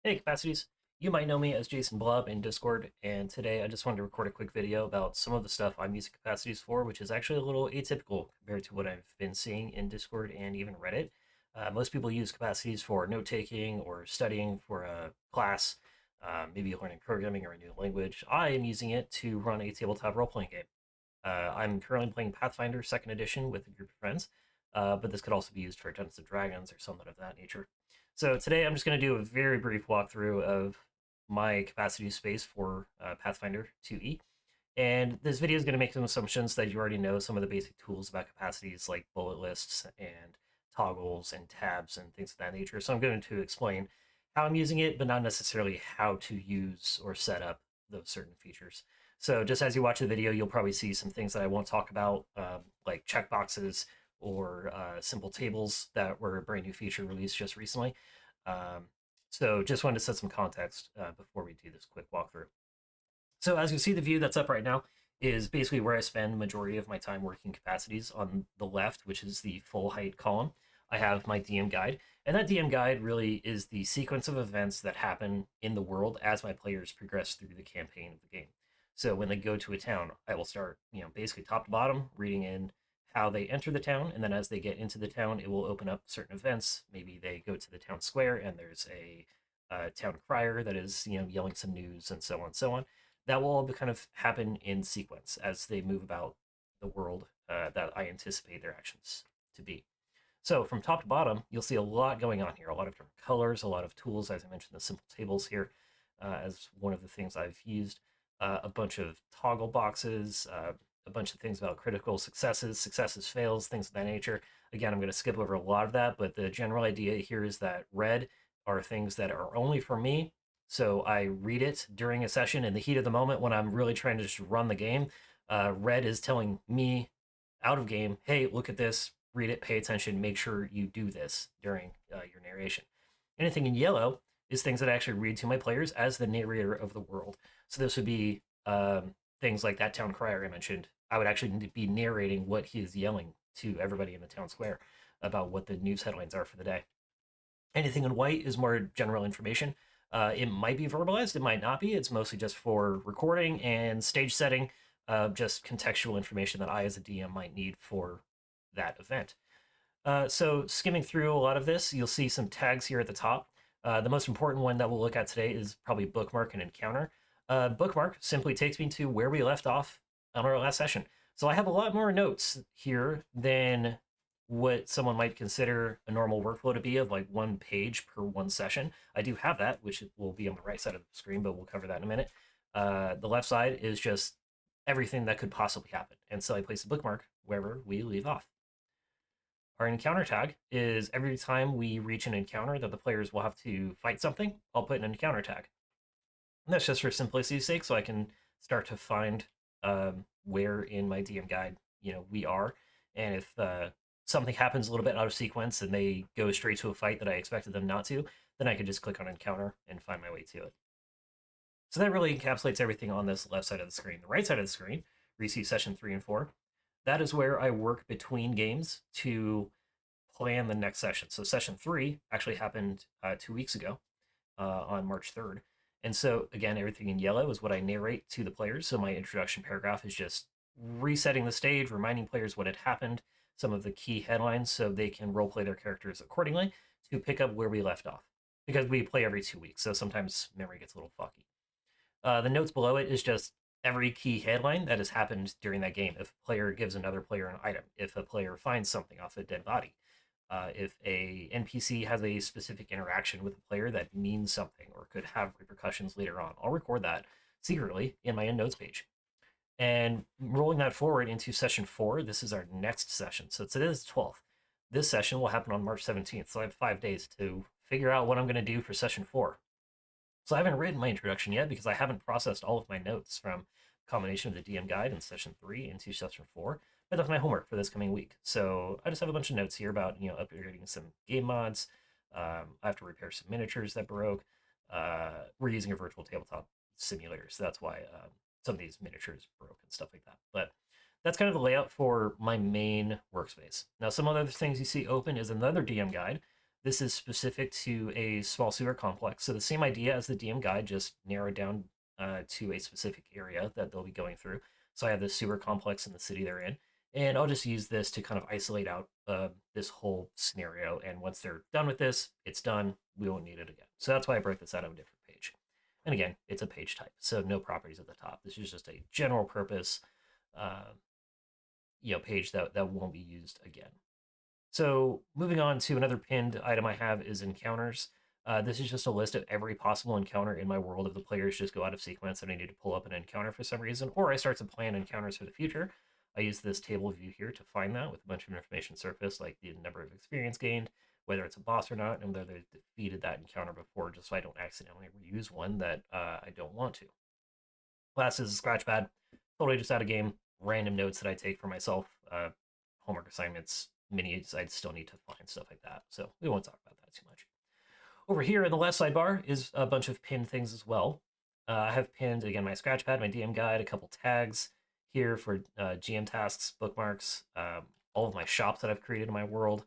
Hey, capacities. You might know me as Jason Blob in Discord, and today I just wanted to record a quick video about some of the stuff I'm using capacities for, which is actually a little atypical compared to what I've been seeing in Discord and even Reddit. Most people use capacities for note taking or studying for a class, maybe learning programming or a new language. I am using it to run a tabletop role playing game. I'm currently playing Pathfinder 2nd Edition with a group of friends, but this could also be used for Dungeons and Dragons or something of that nature. So today I'm just going to do a very brief walkthrough of my capacity space for Pathfinder 2E. And this video is going to make some assumptions that you already know some of the basic tools about capacities like bullet lists and toggles and tabs and things of that nature. So I'm going to explain how I'm using it, but not necessarily how to use or set up those certain features. So just as you watch the video, you'll probably see some things that I won't talk about, like checkboxes or simple tables that were a brand new feature released just recently. Um, so just wanted to set some context before we do this quick walkthrough. So as you see, the view that's up right now is basically where I spend the majority of my time working capacities. On the left, which is the full height column, I have my DM guide. And that DM guide really is the sequence of events that happen in the world as my players progress through the campaign of the game. So when they go to a town, I will start, basically top to bottom, reading in how they enter the town, and then as they get into the town, it will open up certain events. Maybe they go to the town square, and there's a town crier that is, yelling some news, and so on and so on. That will all kind of happen in sequence as they move about the world that I anticipate their actions to be. So from top to bottom, you'll see a lot going on here, a lot of different colors, a lot of tools, as I mentioned, the simple tables here as one of the things I've used, a bunch of toggle boxes, a bunch of things about critical successes, fails, things of that nature. Again, I'm going to skip over a lot of that, but the general idea here is that red are things that are only for me. So I read it during a session in the heat of the moment when I'm really trying to just run the game. Red is telling me out of game, hey, look at this, read it, pay attention, make sure you do this during your narration. Anything in yellow is things that I actually read to my players as the narrator of the world. So this would be things like that town crier I mentioned. I would actually be narrating what he is yelling to everybody in the town square about what the news headlines are for the day. Anything in white is more general information. It might be verbalized, it might not be. It's mostly just for recording and stage setting, just contextual information that I, as a DM, might need for that event. So skimming through a lot of this, you'll see some tags here at the top. The most important one that we'll look at today is probably bookmark and encounter. Bookmark simply takes me to where we left off on our last session. So I have a lot more notes here than what someone might consider a normal workflow to be of like one page per one session. I do have that, which will be on the right side of the screen, but we'll cover that in a minute. The left side is just everything that could possibly happen. And so I place a bookmark wherever we leave off. Our encounter tag is every time we reach an encounter that the players will have to fight something, I'll put an encounter tag. And that's just for simplicity's sake, so I can start to find where in my DM guide, we are. And if something happens a little bit out of sequence and they go straight to a fight that I expected them not to, then I can just click on encounter and find my way to it. So that really encapsulates everything on this left side of the screen. The right side of the screen, where you see session 3 and 4, that is where I work between games to plan the next session. So session 3 actually happened 2 weeks ago on March 3rd. And so again, everything in yellow is what I narrate to the players. So my introduction paragraph is just resetting the stage, reminding players what had happened, some of the key headlines so they can roleplay their characters accordingly to pick up where we left off. Because we play every 2 weeks, so sometimes memory gets a little foggy. The notes below it is just every key headline that has happened during that game. If a player gives another player an item, if a player finds something off a dead body, if a NPC has a specific interaction with a player that means something or could have repercussions later on, I'll record that secretly in my notes page. And rolling that forward into session 4, this is our next session. So today is 12th. This session will happen on March 17th. So I have 5 days to figure out what I'm going to do for session 4. So I haven't written my introduction yet because I haven't processed all of my notes from combination of the DM guide in session 3 into session 4. But that's my homework for this coming week. So I just have a bunch of notes here about, upgrading some game mods. I have to repair some miniatures that broke. We're using a virtual tabletop simulator, so that's why some of these miniatures broke and stuff like that. But that's kind of the layout for my main workspace. Now, some other things you see open is another DM guide. This is specific to a small sewer complex. So the same idea as the DM guide, just narrowed down to a specific area that they'll be going through. So I have this sewer complex in the city they're in, and I'll just use this to kind of isolate out this whole scenario. And once they're done with this, it's done. We won't need it again. So that's why I broke this out on a different page. And again, it's a page type, so no properties at the top. This is just a general purpose, uh, page that won't be used again. So moving on to another pinned item I have is encounters. This is just a list of every possible encounter in my world if the players just go out of sequence and I need to pull up an encounter for some reason, or I start to plan encounters for the future. I use this table view here to find that with a bunch of information surfaced, like the number of experience gained, whether it's a boss or not, and whether they've defeated that encounter before, just so I don't accidentally reuse one that I don't want to. Classes, Scratchpad, totally just out of game, random notes that I take for myself, homework assignments, minis I still need to find, stuff like that. So we won't talk about that too much. Over here in the left sidebar is a bunch of pinned things as well. I have pinned, again, my Scratchpad, my DM guide, a couple tags here for GM tasks, bookmarks, all of my shops that I've created in my world,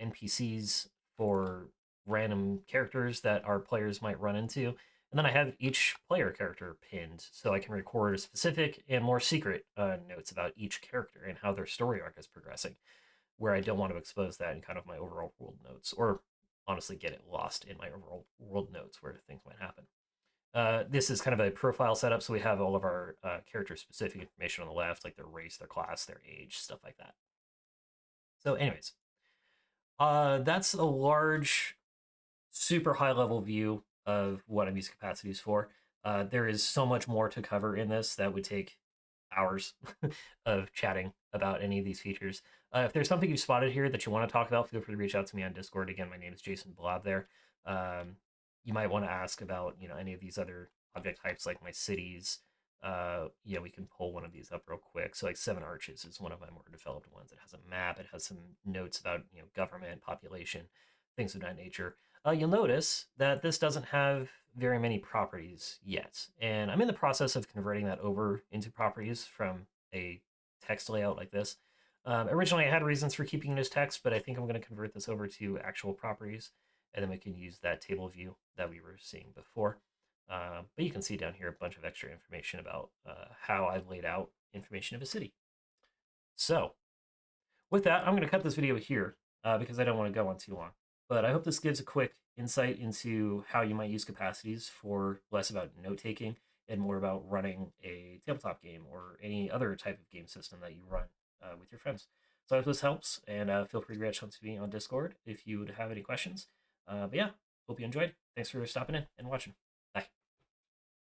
NPCs for random characters that our players might run into. And then I have each player character pinned so I can record specific and more secret notes about each character and how their story arc is progressing, where I don't want to expose that in kind of my overall world notes, or honestly get it lost in my overall world notes where things might happen. This is kind of a profile setup, so we have all of our character-specific information on the left, like their race, their class, their age, stuff like that. So anyways, that's a large, super high-level view of what I'm using capacities for. There is so much more to cover in this that would take hours of chatting about any of these features. If there's something you spotted here that you want to talk about, feel free to reach out to me on Discord. Again, my name is Json Blob there. You might want to ask about, any of these other object types like my cities. We can pull one of these up real quick. So like Seven Arches is one of my more developed ones. It has a map. It has some notes about, government, population, things of that nature. You'll notice that this doesn't have very many properties yet. And I'm in the process of converting that over into properties from a text layout like this. Originally, I had reasons for keeping it as text, but I think I'm going to convert this over to actual properties, and then we can use that table view that we were seeing before. But you can see down here a bunch of extra information about how I've laid out information of a city. So with that, I'm going to cut this video here because I don't want to go on too long. But I hope this gives a quick insight into how you might use capacities for less about note-taking and more about running a tabletop game or any other type of game system that you run with your friends. So I hope this helps, and feel free to reach out to me on Discord if you would have any questions. But yeah, hope you enjoyed. Thanks for stopping in and watching.